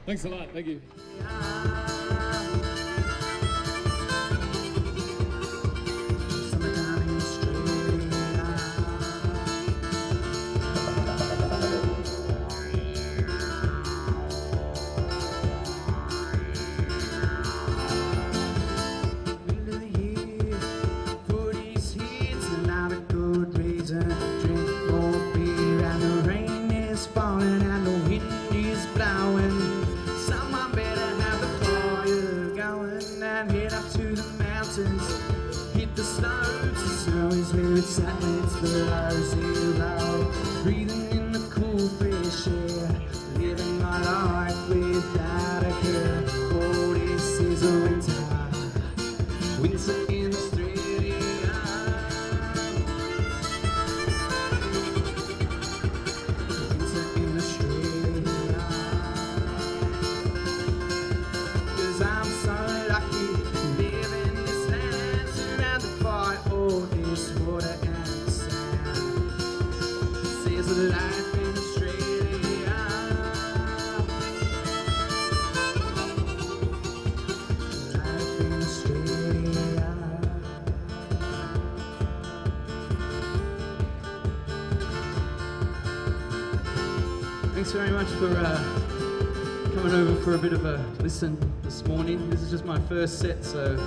Thanks a lot. Thank you. Breathing in the cool fresh air, living my life without a care. Oh, this is a winter in Australia. Winter in Australia. 'Cause I'm so lucky to live in this land, surrounded by all this water and life in Australia. Life in Australia. Thanks very much for coming over for a bit of a listen this morning. This is just my first set, so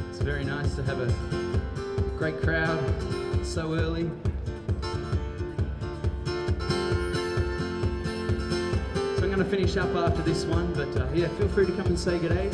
it's very nice to have a great crowd so early. I'm going to finish up after this one, but yeah, feel free to come and say g'day.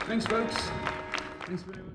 Thanks, folks. Thanks very much.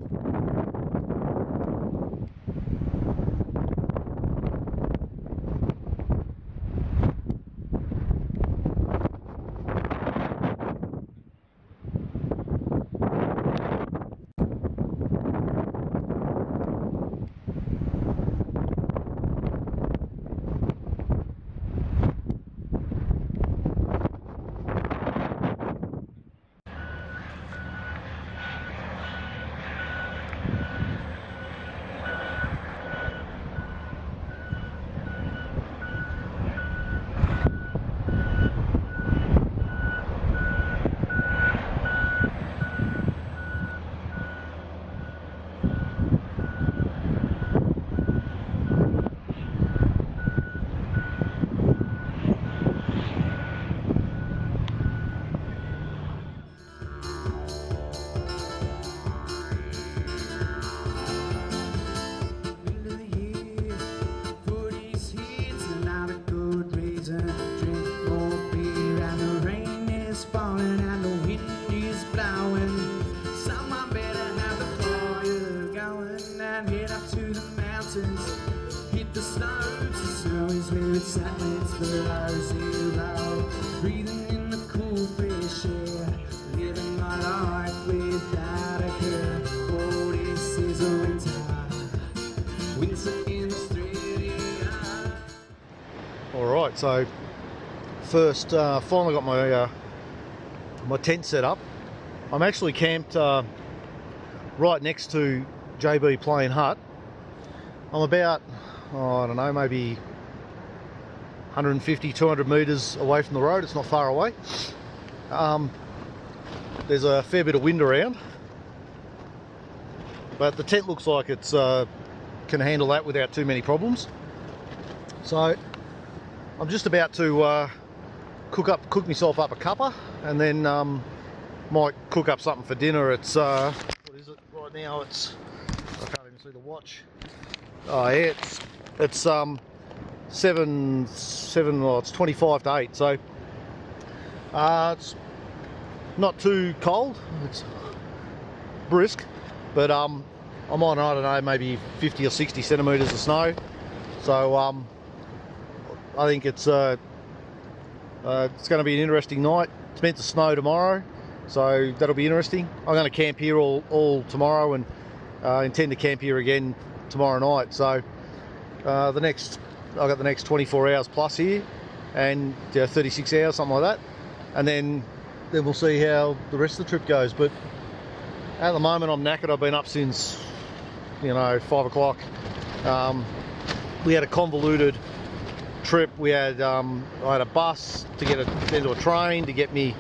Breathing in the cool fresh air, living my life without a care. Oh, this is a winter in Australia. All right, so first, finally got my my tent set up. I'm actually camped right next to JB Plain Hut. I'm about, I don't know, maybe 150, 200 metres away from the road. It's not far away. There's a fair bit of wind around, but the tent looks like it's can handle that without too many problems. So I'm just about to cook myself up a cuppa, and then might cook up something for dinner. It's what is it right now? It's see the watch. Oh yeah, it's 7, well, it's 25 to 8, so it's not too cold, it's brisk, but I'm on, I don't know, maybe 50 or 60 centimetres of snow, so I think it's going to be an interesting night. It's meant to snow tomorrow, so that'll be interesting. I'm going to camp here all tomorrow and intend to camp here again tomorrow night, so I've got the next 24 hours plus here, and 36 hours, something like that, and then we'll see how the rest of the trip goes. But at the moment I'm knackered. I've been up since 5 o'clock. We had a convoluted trip. We had I had a bus to get into a train to get me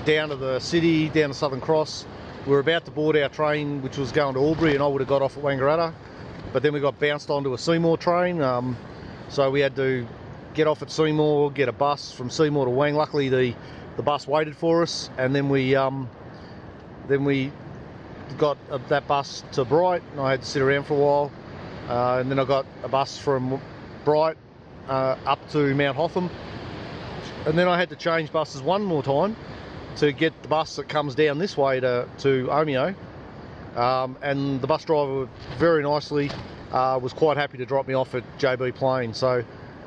down to the city, down to Southern Cross. We were about to board our train, which was going to Albury, and I would have got off at Wangaratta, but then we got bounced onto a Seymour train, so we had to get off at Seymour, get a bus from Seymour to Wang. Luckily the bus waited for us, and then we got that bus to Bright, and I had to sit around for a while, and then I got a bus from Bright up to Mount Hotham, and then I had to change buses one more time to get the bus that comes down this way to Omeo, and the bus driver very nicely was quite happy to drop me off at JB Plain. So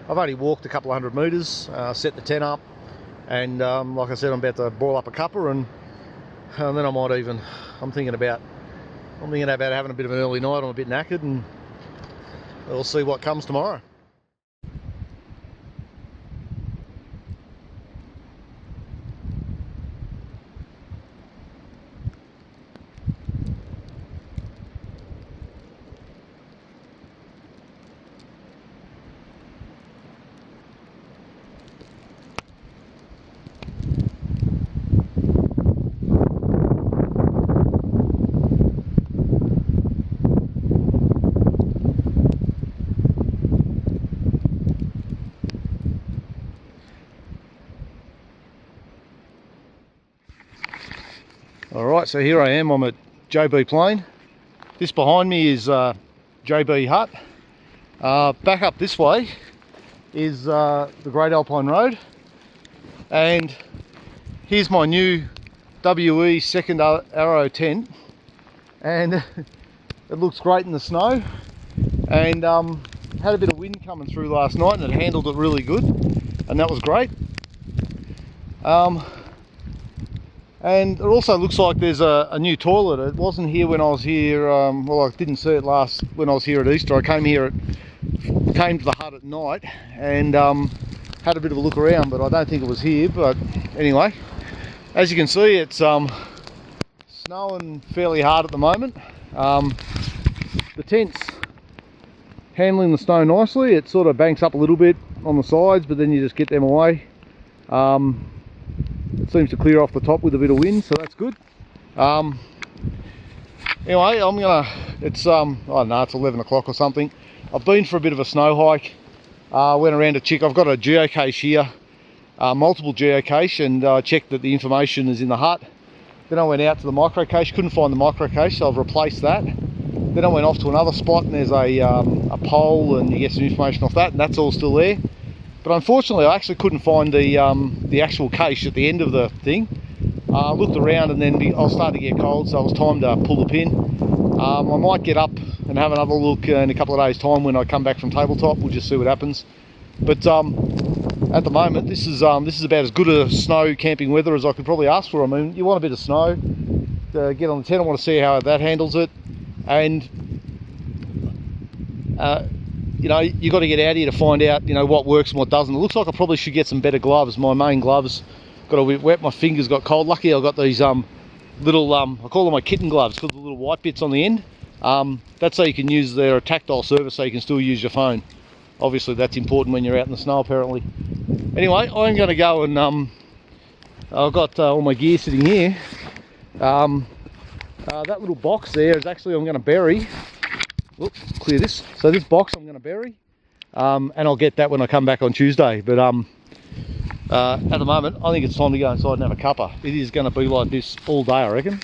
I've only walked a couple of 100 metres, set the tent up, and like I said, I'm about to boil up a cuppa, and then I'm thinking about having a bit of an early night. I'm a bit knackered, and we'll see what comes tomorrow. Alright, so here I am, I'm at JB Plain. This behind me is JB Hut. Back up this way is the Great Alpine Road, and here's my new WE second arrow tent, and it looks great in the snow, and had a bit of wind coming through last night, and it handled it really good, and that was great. And it also looks like there's a new toilet. It wasn't here when I was here, well, I didn't see it last when I was here at Easter. I came to the hut at night and had a bit of a look around, but I don't think it was here. But anyway, as you can see, it's snowing fairly hard at the moment. The tent's handling the snow nicely. It sort of banks up a little bit on the sides, but then you just get them away. It seems to clear off the top with a bit of wind, so that's good. Anyway, it's I don't know, it's 11 o'clock or something. I've been for a bit of a snow hike. Went around to check. I've got a geocache here, multiple geocache, and I checked that the information is in the hut. Then I went out to the microcache, couldn't find the microcache, so I've replaced that. Then I went off to another spot, and there's a pole, and you get some information off that, and that's all still there. But unfortunately, I actually couldn't find the actual cache at the end of the thing. I looked around, and then I was starting to get cold, so it was time to pull the pin. I might get up and have another look in a couple of days' time when I come back from tabletop. We'll just see what happens. But at the moment, this is about as good a snow camping weather as I could probably ask for. I mean, you want a bit of snow to get on the tent. I want to see how that handles it, and you know, you got to get out here to find out, you know, what works and what doesn't. It looks like I probably should get some better gloves. My main gloves got a bit wet, my fingers got cold. Lucky I got these little, I call them my kitten gloves, because the little white bits on the end. That's so you can use their tactile surface, so you can still use your phone. Obviously that's important when you're out in the snow, apparently. Anyway, I'm going to go and I've got all my gear sitting here. That little box there is actually I'm going to bury. Oops, clear this. So this box I'm going to bury, and I'll get that when I come back on Tuesday. But at the moment, I think it's time to go inside and have a cuppa. It is going to be like this all day, I reckon.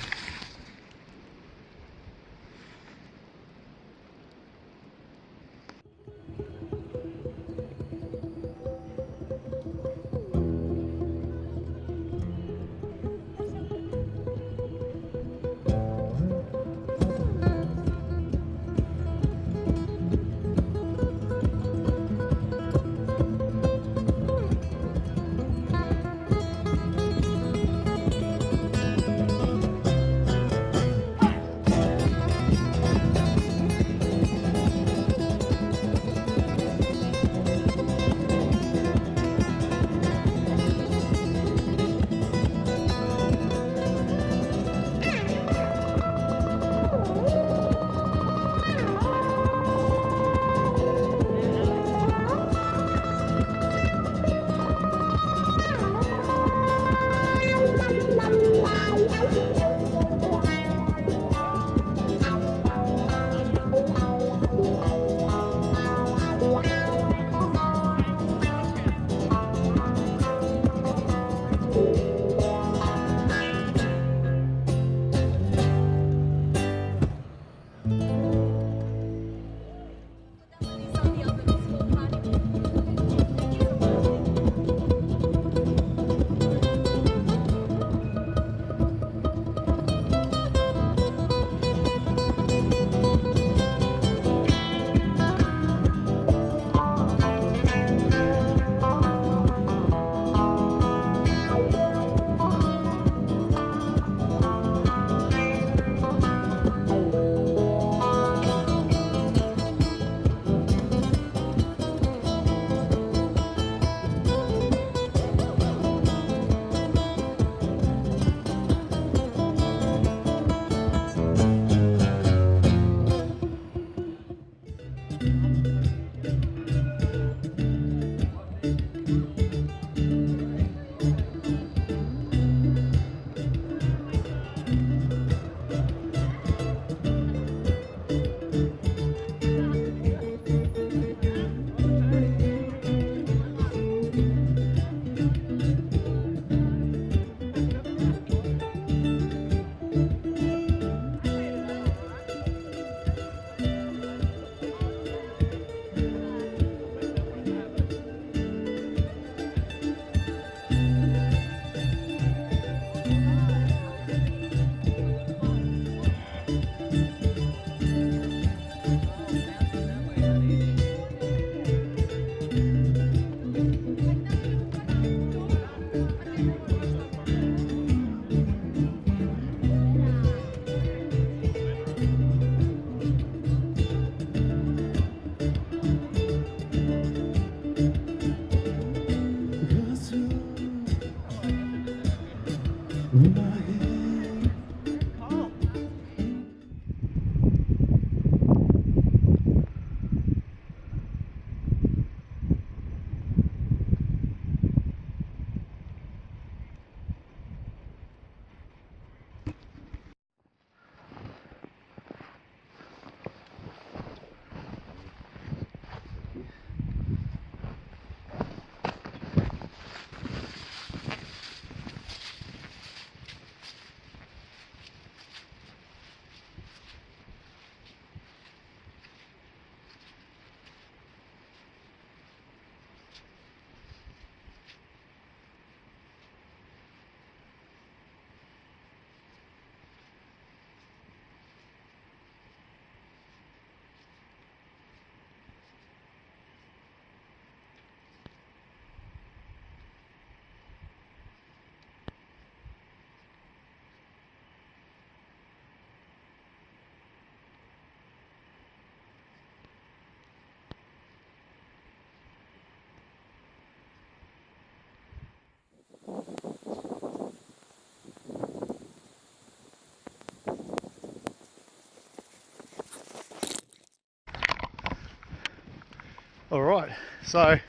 Alright, so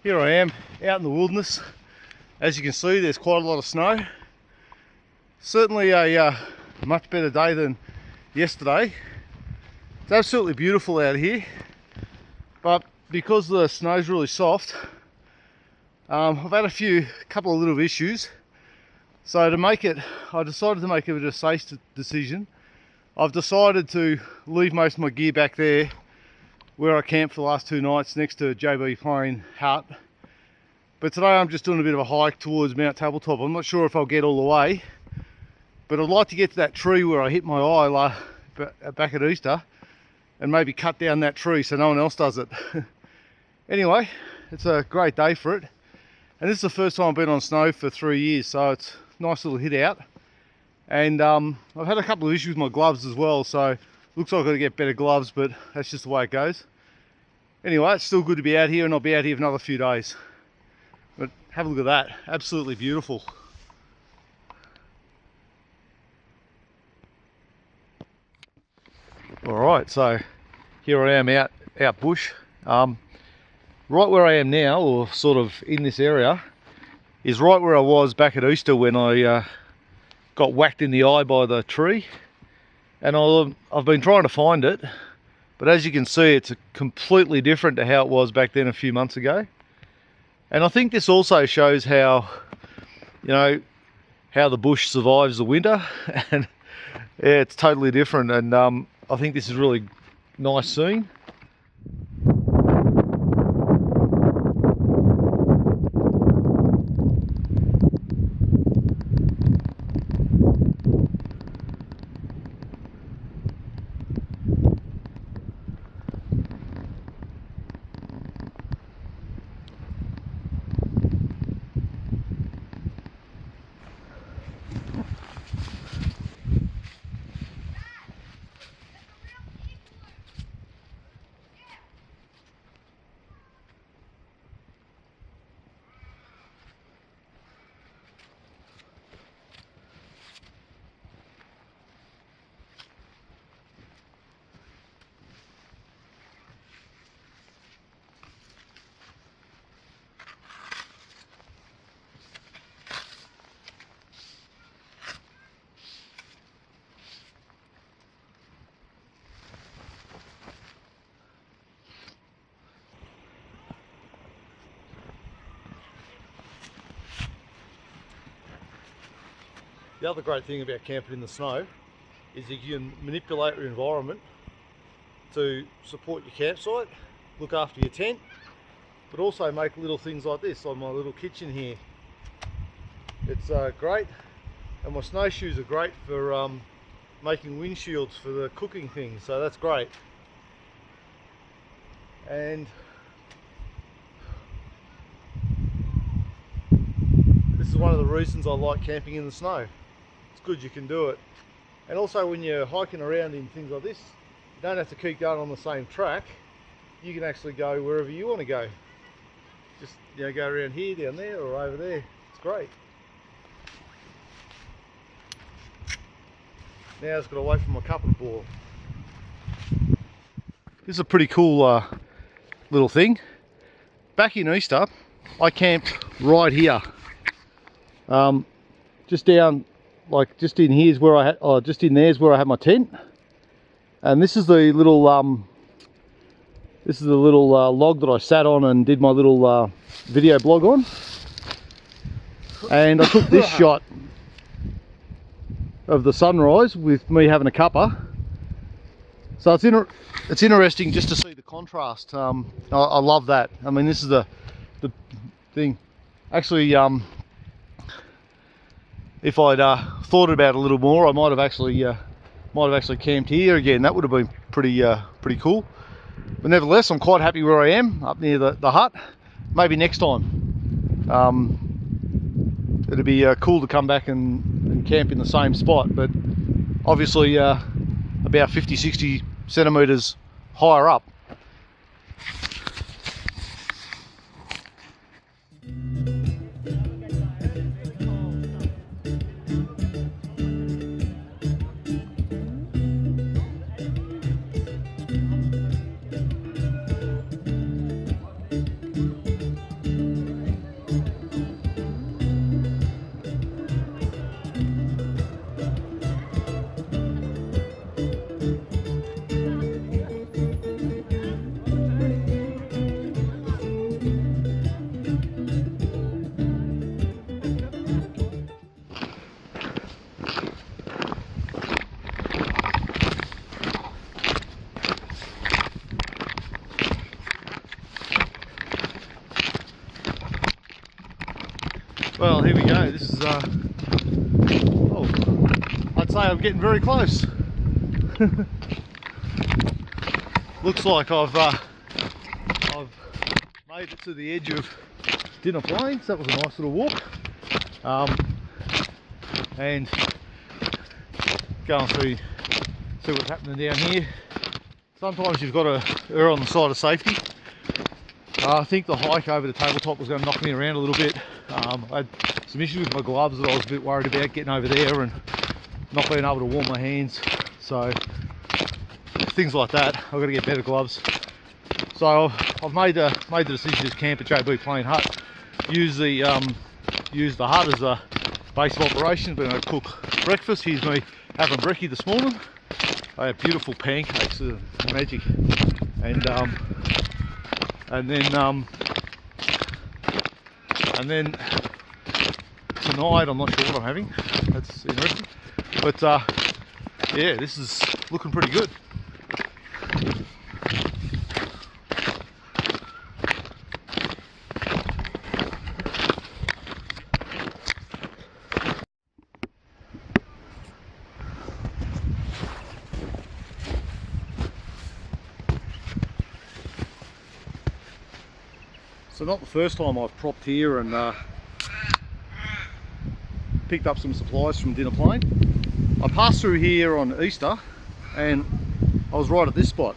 here I am out in the wilderness. As you can see, there's quite a lot of snow. Certainly a much better day than yesterday. It's absolutely beautiful out here, but because the snow's really soft, I've had a couple of little issues. So to make it, I decided to make it a safe decision. I've decided to leave most of my gear back there where I camped for the last 2 nights next to JB Plane hut. But today I'm just doing a bit of a hike towards Mount Tabletop. I'm not sure if I'll get all the way, but I'd like to get to that tree where I hit my eye back at Easter and maybe cut down that tree so no one else does it. Anyway, it's a great day for it. And this is the first time I've been on snow for 3 years, so it's a nice little hit out. And I've had a couple of issues with my gloves as well, so looks like I've got to get better gloves, but that's just the way it goes. Anyway, it's still good to be out here, and I'll be out here for another few days. But have a look at that, absolutely beautiful. Alright, so here I am out bush. Right where I am now, or sort of in this area, is right where I was back at Easter when I got whacked in the eye by the tree. And I've been trying to find it, but as you can see, it's completely different to how it was back then a few months ago. And I think this also shows how, you know, how the bush survives the winter. And yeah, it's totally different, and I think this is really nice scene. The other great thing about camping in the snow is you can manipulate your environment to support your campsite, look after your tent, but also make little things like this, like my little kitchen here. It's great, and my snowshoes are great for making windshields for the cooking things, so that's great. And this is one of the reasons I like camping in the snow. Good, you can do it. And also when you're hiking around in things like this, you don't have to keep going on the same track. You can actually go wherever you want to go. Just, you know, go around here, down there, or over there. It's great. Now I've just got to wait for my cuppa to boil. This is a pretty cool little thing. Back in Easter, I camped right here. Just down, like just in here's where I had, just in there's where I had my tent, and this is the little log that I sat on and did my little video blog on. And I took this shot of the sunrise with me having a cuppa. So it's interesting just to see the contrast. I love that. I mean, this is the thing. Actually, if I'd thought about it a little more, I might have actually camped here again. That would have been pretty cool. But nevertheless, I'm quite happy where I am, up near the hut. Maybe next time. It'd be cool to come back and camp in the same spot, but obviously about 50-60 centimetres higher up. Well, here we go. This is, oh, I'd say I'm getting very close. Looks like I've made it to the edge of Dinner Plains. That was a nice little walk. And go and see what's happening down here. Sometimes you've got to err on the side of safety. I think the hike over the tabletop was going to knock me around a little bit. I had some issues with my gloves that I was a bit worried about getting over there and not being able to warm my hands. So things like that, I've got to get better gloves. So I've made the decision to just camp at JB Plain Hut. Use the hut as a base of operations. Been able to cook breakfast. Here's me having brekkie this morning. I had beautiful pancakes, magic, and then tonight I'm not sure what I'm having. That's interesting, but yeah, this is looking pretty good. So not the first time I've propped here and picked up some supplies from Dinner Plain. I passed through here on Easter and I was right at this spot.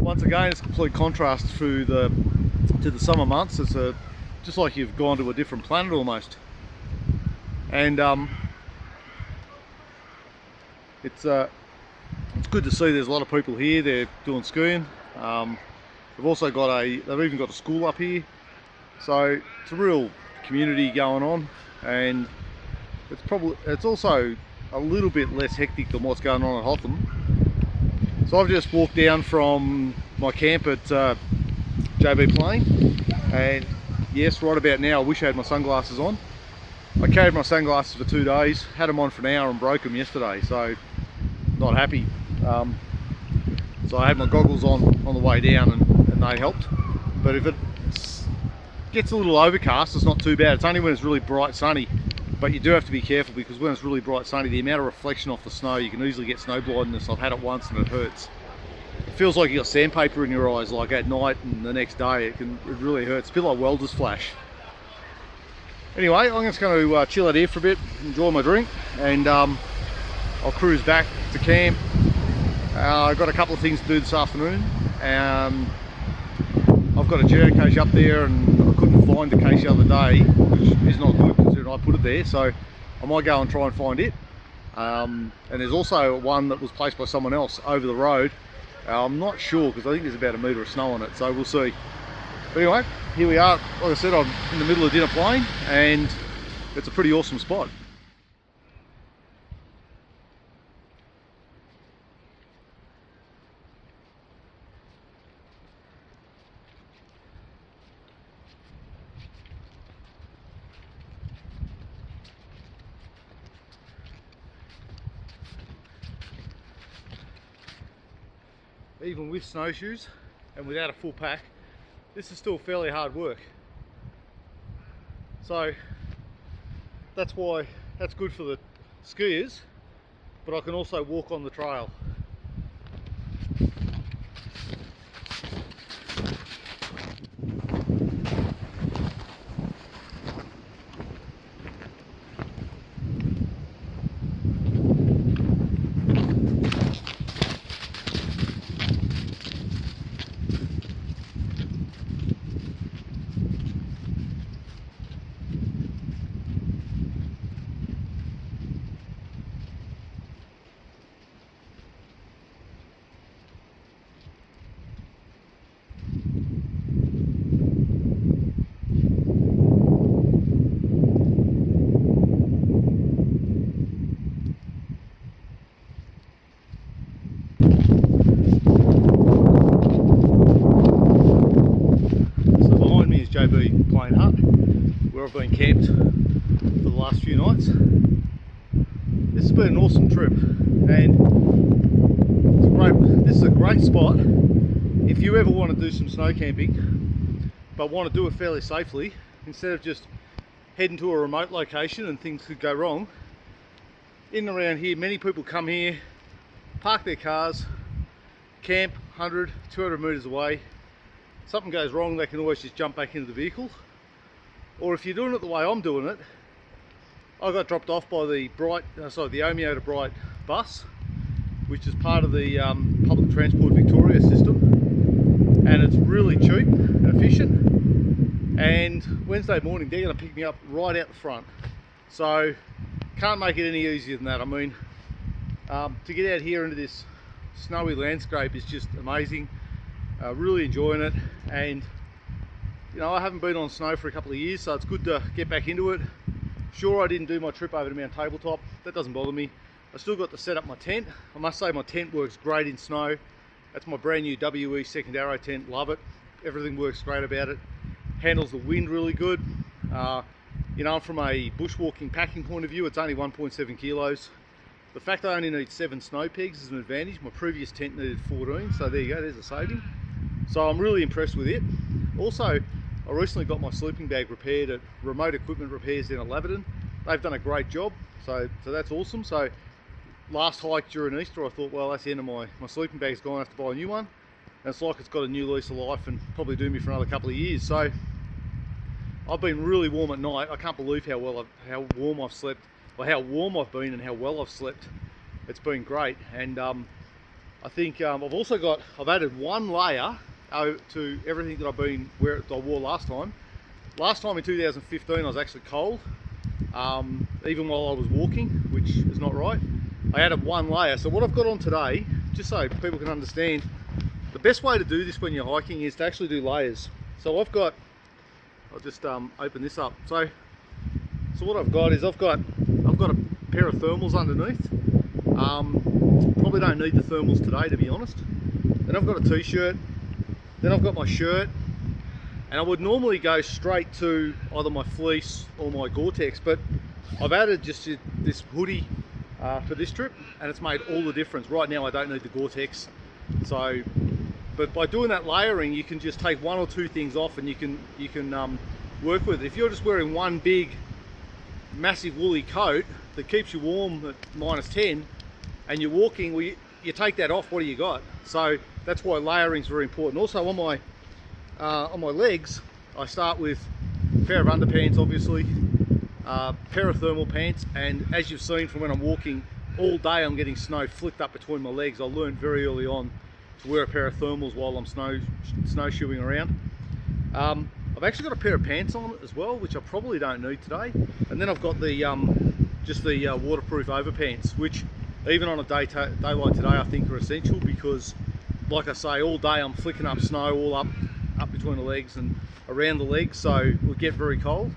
Once again, it's a complete contrast to the summer months. It's just like you've gone to a different planet almost. And it's good to see there's a lot of people here. They're doing skiing. They've also got they've even got a school up here. So it's a real community going on, and it's also a little bit less hectic than what's going on at Hotham. So I've just walked down from my camp at JB Plain, and yes, right about now I wish I had my sunglasses on. I carried my sunglasses for 2 days, had them on for an hour and broke them yesterday, so not happy. So I had my goggles on the way down and they helped. But if it gets a little overcast, it's not too bad. It's only when it's really bright sunny, but you do have to be careful because when it's really bright sunny, the amount of reflection off the snow, you can easily get snow blindness. I've had it once and it hurts. It feels like you got sandpaper in your eyes, like at night and the next day. It really hurts. It's a bit like welder's flash. Anyway, I'm just going to chill out here for a bit, enjoy my drink, and I'll cruise back to camp. I've got a couple of things to do this afternoon. I've got a geocache up there and I couldn't find the cache the other day, which is not good considering I put it there, so I might go and try and find it. And there's also one that was placed by someone else over the road. I'm not sure because I think there's about a metre of snow on it, so we'll see. But anyway, here we are. Like I said, I'm in the middle of Dinner Plain and it's a pretty awesome spot. Even with snowshoes and without a full pack, this is still fairly hard work. So that's why that's good for the skiers, but I can also walk on the trail. Plain Hut, where I've been camped for the last few nights. This has been an awesome trip, and this is a great spot if you ever want to do some snow camping, but want to do it fairly safely, instead of just heading to a remote location and things could go wrong, in and around here, many people come here, park their cars, camp 100, 200 metres away. Something goes wrong, they can always just jump back into the vehicle. Or if you're doing it the way I'm doing it, I got dropped off by the the Omeo to Bright bus, which is part of the Public Transport Victoria system, and it's really cheap and efficient. And Wednesday morning they're going to pick me up right out the front, so can't make it any easier than that. I mean, to get out here into this snowy landscape is just amazing. Really enjoying it, and you know, I haven't been on snow for a couple of years, so it's good to get back into it. Sure, I didn't do my trip over to Mount Tabletop, that doesn't bother me. I still got to set up my tent. I must say my tent works great in snow. That's my brand new WE second arrow tent, love it. Everything works great about it. Handles the wind really good. You know, from a bushwalking packing point of view, it's only 1.7 kilos. The fact I only need 7 snow pegs is an advantage. My previous tent needed 14, so there you go, there's a saving. So I'm really impressed with it. Also, I recently got my sleeping bag repaired at Remote Equipment Repairs down at Laverton. They've done a great job, so that's awesome. So last hike during Easter, I thought, well, that's the end of my sleeping bag's gone, I have to buy a new one. And it's like it's got a new lease of life and probably do me for another couple of years. So I've been really warm at night. I can't believe how warm I've slept, or how warm I've been and how well I've slept. It's been great. And I think I've added one layer to everything that I wore last time. Last time in 2015 I was actually cold, even while I was walking, which is not right. I added one layer. So what I've got on today, just so people can understand, the best way to do this when you're hiking is to actually do layers. So I'll just open this up. So what I've got is I've got a pair of thermals underneath. Probably don't need the thermals today, to be honest. Then I've got a t-shirt. Then I've got my shirt, and I would normally go straight to either my fleece or my Gore-Tex, but I've added just this hoodie for this trip, and it's made all the difference. Right now I don't need the Gore-Tex, but by doing that layering, you can just take one or two things off, and you can work with it. If you're just wearing one big, massive woolly coat that keeps you warm at -10, and you're walking, well, you take that off, what do you got? So that's why layering is very important. Also on my legs, I start with a pair of underpants, obviously, pair of thermal pants, and as you've seen from when I'm walking all day, I'm getting snow flicked up between my legs. I learned very early on to wear a pair of thermals while I'm snowshoeing around. I've actually got a pair of pants on as well, which I probably don't need today. And then I've got the just the waterproof overpants, which even on a day like today I think are essential, because like I say, all day I'm flicking up snow all up between the legs and around the legs, so we'll get very cold.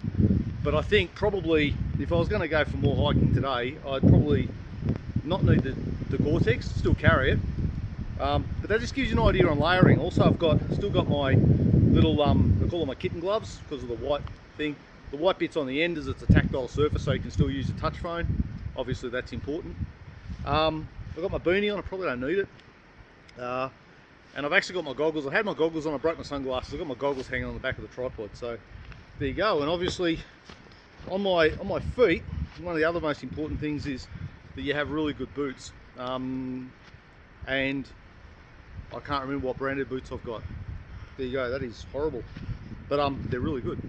But I think probably if I was going to go for more hiking today, I'd probably not need the Gore-Tex, still carry it. But that just gives you an idea on layering. Also, I've still got my little I call them my kitten gloves because of the white thing. The white bit's on the end is it's a tactile surface, so you can still use your touch phone. Obviously that's important. I've got my beanie on, I probably don't need it. And I've actually got my goggles. I had my goggles on, I broke my sunglasses. I've got my goggles hanging on the back of the tripod, so there you go. And obviously on my feet, one of the other most important things is that you have really good boots. And I can't remember what branded boots I've got. There you go, that is horrible. But they're really good.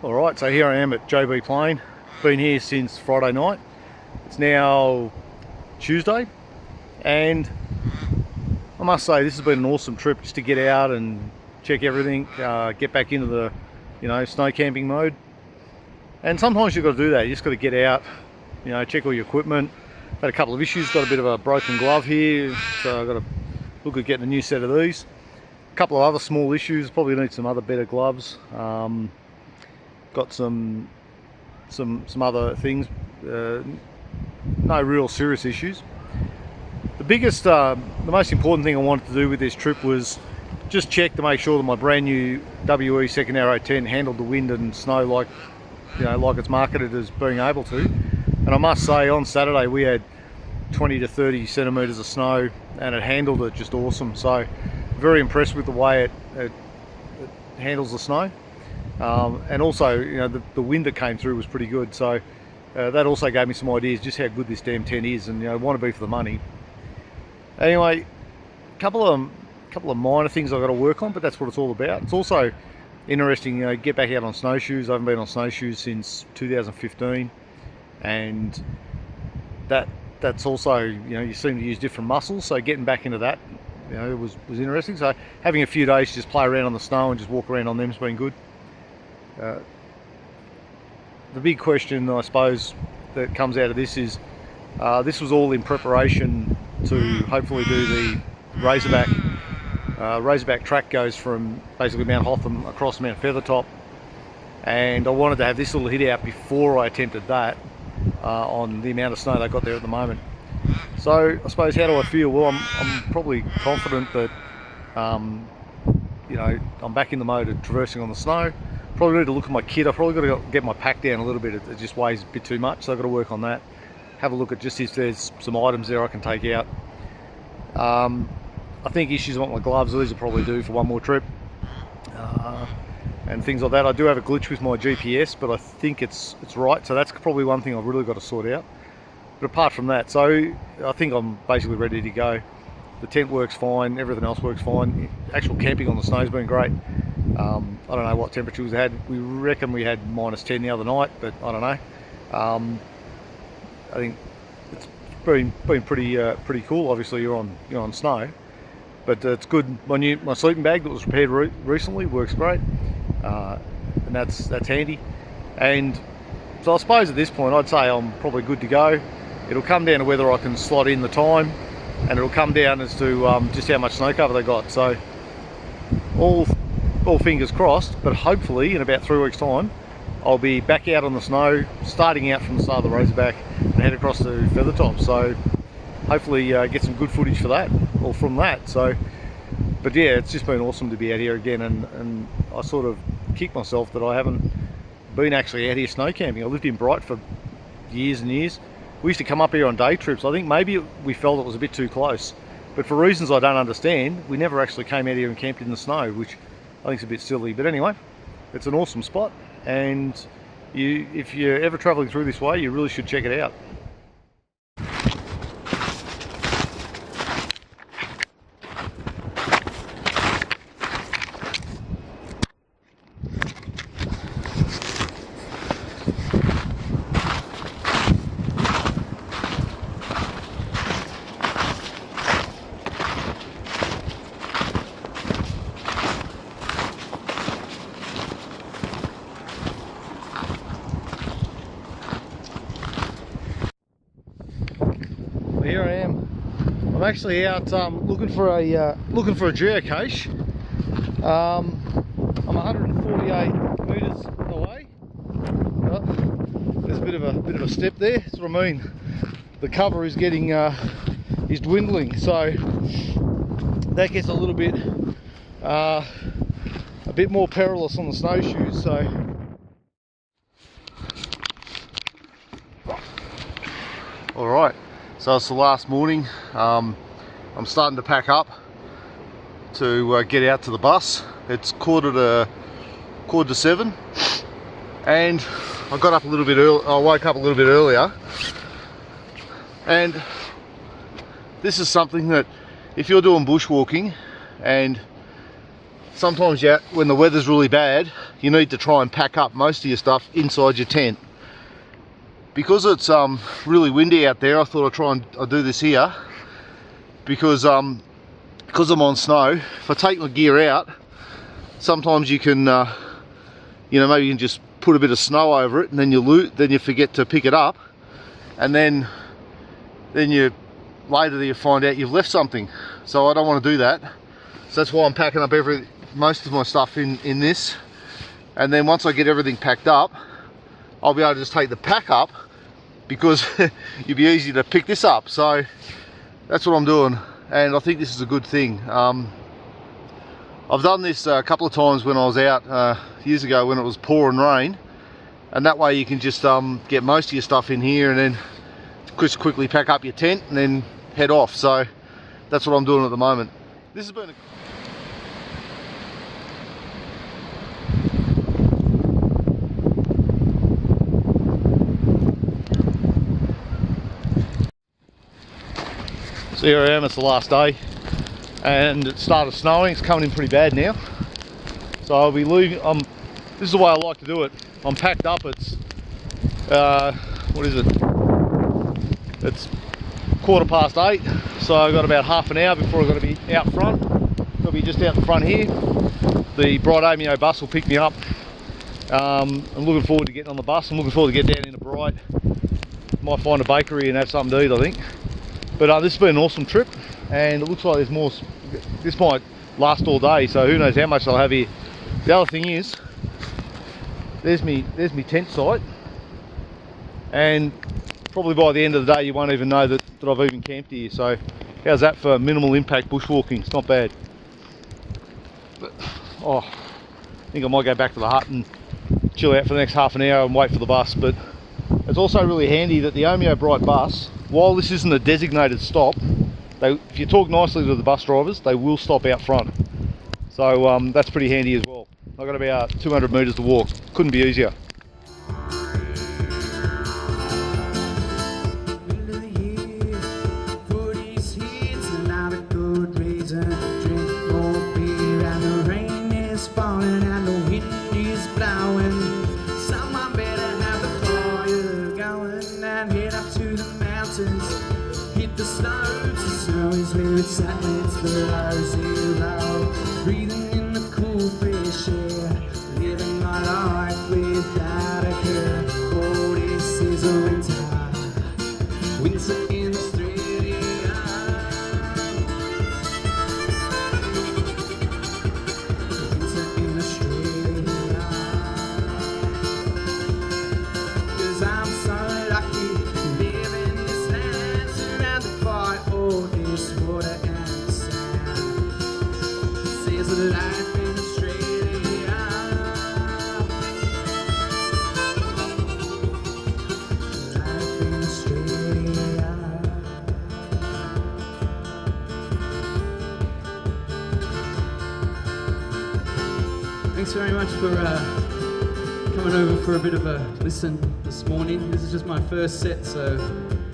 Alright, so here I am at JB Plain. Been here since Friday night. It's now Tuesday, and I must say this has been an awesome trip just to get out and check everything, get back into the, snow camping mode. And sometimes you've got to do that. You just got to get out, check all your equipment. Had a couple of issues, got a bit of a broken glove here, so I've got to look at getting a new set of these. A couple of other small issues, probably need some other better gloves. Got some other things, no real serious issues. The biggest, the most important thing I wanted to do with this trip was just check to make sure that my brand new WE second Arrow 10 handled the wind and snow like it's marketed as being able to. And I must say, on Saturday we had 20 to 30 centimetres of snow and it handled it just awesome. So very impressed with the way it handles the snow. And also, the wind that came through was pretty good. So that also gave me some ideas just how good this damn tent is, and want to be for the money. Anyway, a couple of minor things I've got to work on, but that's what it's all about. It's also interesting, get back out on snowshoes. I haven't been on snowshoes since 2015, and that's also, you seem to use different muscles, so getting back into that, was interesting. So having a few days to just play around on the snow and just walk around on them has been good. The big question, I suppose, that comes out of this is this was all in preparation to hopefully do the Razorback. Razorback track goes from basically Mount Hotham across Mount Feathertop, and I wanted to have this little hit out before I attempted that on the amount of snow they got there at the moment. So I suppose, how do I feel? Well, I'm probably confident that I'm back in the mode of traversing on the snow. Probably need to look at my kit. I've probably got to get my pack down a little bit. It just weighs a bit too much, so I've got to work on that. Have a look at just if there's some items there I can take out. I think issues with my gloves, these will probably do for one more trip. And things like that. I do have a glitch with my GPS, but I think it's right, so that's probably one thing I've really got to sort out. But apart from that, so I think I'm basically ready to go. The tent works fine, everything else works fine. Actual camping on the snow's been great. I don't know what temperatures we had. We reckon we had -10 the other night, but I don't know. I think it's been pretty cool. Obviously, you're on snow, but it's good. My sleeping bag that was repaired recently works great, and that's handy. And so I suppose at this point, I'd say I'm probably good to go. It'll come down to whether I can slot in the time, and it'll come down as to just how much snow cover they got. So all fingers crossed, but hopefully in about 3 weeks' time I'll be back out on the snow, starting out from the start of the Razorback and head across to Feathertop. So hopefully get some good footage for that, or from that. So, but yeah, it's just been awesome to be out here again, and I sort of kick myself that I haven't been actually out here snow camping. I lived in Bright for years and years. We used to come up here on day trips. I think maybe we felt it was a bit too close, but for reasons I don't understand, we never actually came out here and camped in the snow, which I think is a bit silly. But anyway, it's an awesome spot, and if you're ever travelling through this way, you really should check it out. Here I am. I'm actually out looking for a geocache. I'm 148 metres away. There's a bit of a step there. That's what I mean. The cover is getting is dwindling, so that gets a little bit more perilous on the snowshoes. So. All right. So it's the last morning. I'm starting to pack up to get out to the bus. It's quarter to 7, and I got up a little bit early. I woke up a little bit earlier, and this is something that if you're doing bushwalking, and sometimes when the weather's really bad, you need to try and pack up most of your stuff inside your tent. Because it's really windy out there, I thought I'd try and I'll do this here, because I'm on snow. If I take my gear out, sometimes you can, maybe you can just put a bit of snow over it, and then you forget to pick it up, and then later you find out you've left something. So I don't want to do that. So that's why I'm packing up most of my stuff in this, and then once I get everything packed up, I'll be able to just take the pack up, because it'd be easy to pick this up. So that's what I'm doing, and I think this is a good thing. I've done this a couple of times when I was out years ago when it was pouring rain, and that way you can just get most of your stuff in here, and then just quickly pack up your tent and then head off. So that's what I'm doing at the moment. This has been a So here I am, it's the last day, and it started snowing. It's coming in pretty bad now. So I'll be leaving. This is the way I like to do it. I'm packed up. It's what is it? It's 8:15. So I've got about half an hour before I've got to be out front. I'll be just out the front here. The Bright Omeo bus will pick me up. I'm looking forward to getting on the bus. I'm looking forward to get down into Bright. Might find a bakery and have something to eat, I think. But this has been an awesome trip, and it looks like there's more. This might last all day, so who knows how much I'll have here. The other thing is, there's me tent site, and probably by the end of the day you won't even know that I've even camped here. So how's that for minimal impact bushwalking? It's not bad. But, I think I might go back to the hut and chill out for the next half an hour and wait for the bus. But it's also really handy that the Omeo Bright bus, while this isn't a designated stop, if you talk nicely to the bus drivers, they will stop out front. So that's pretty handy as well. I've got about 200 metres to walk. Couldn't be easier. Hit the snow is where it's at, it's below zero. Breathing in the cool fresh air, living my life without a care. Oh, this is a winter in Australia. Winter in Australia. 'Cause I'm so lucky, living this land surrounded by for the life in Australia. Life in Australia. Thanks very much for coming over for a bit of a listen this morning. This is just my first set, so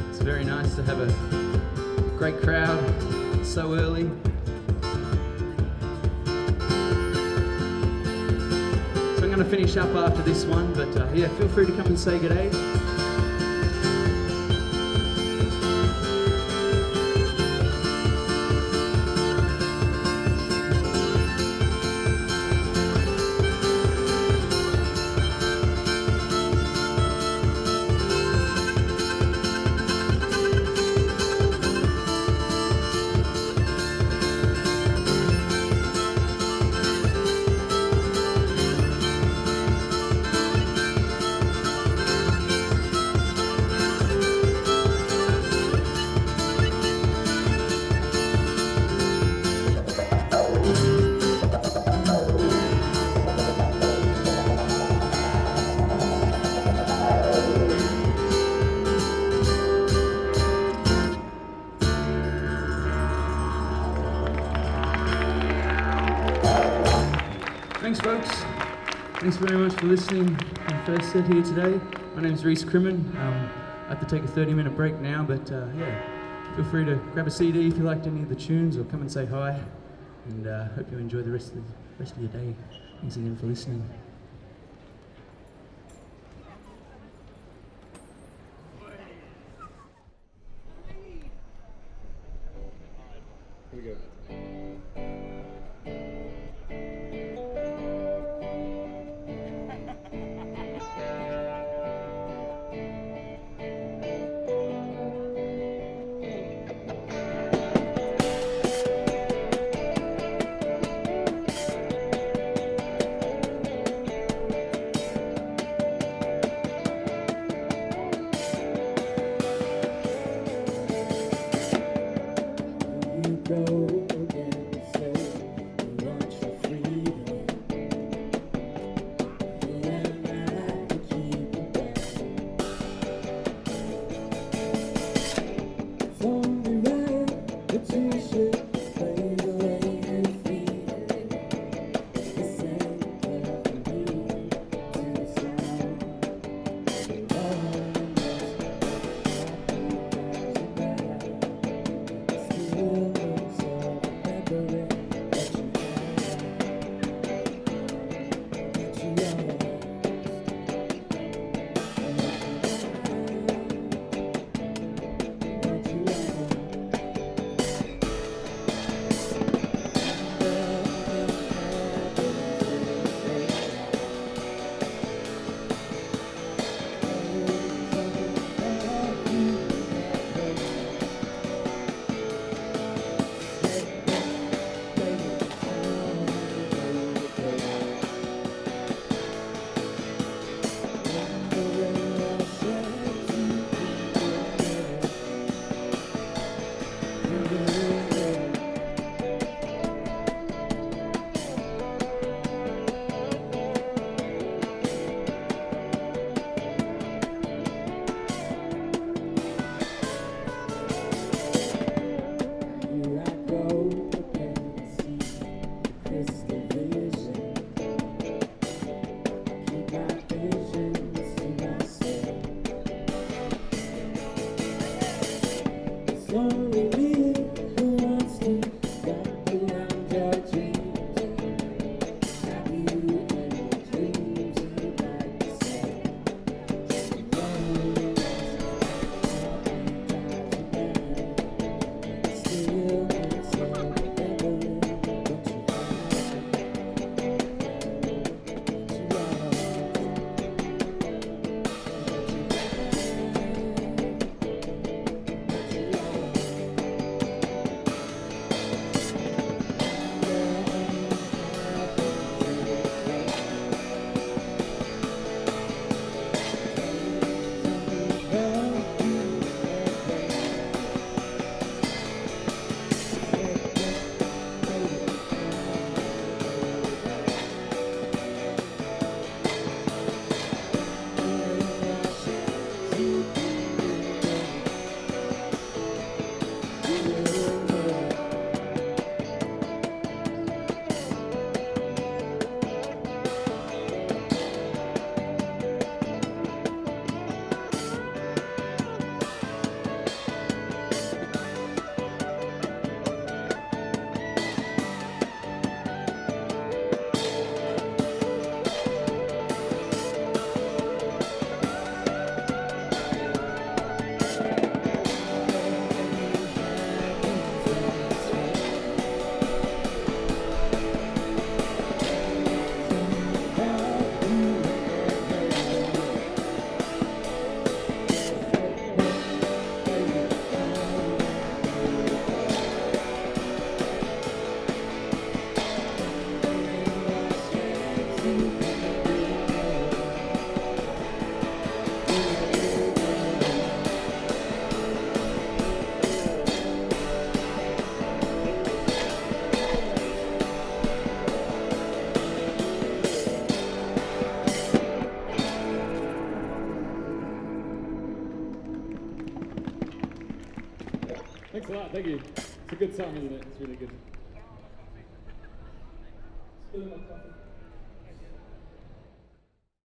it's very nice to have a great crowd so early. So I'm going to finish up after this one, but yeah, feel free to come and say good day. Thanks, folks. Thanks very much for listening to the first set here today. My name's Rhys Crimmin. I have to take a 30-minute break now, but yeah, feel free to grab a CD if you liked any of the tunes, or come and say hi. And hope you enjoy the rest of your day. Thanks again for listening. Here we go. Thanks a lot, thank you. It's a good song, isn't it? It's really good. Spilling my coffee.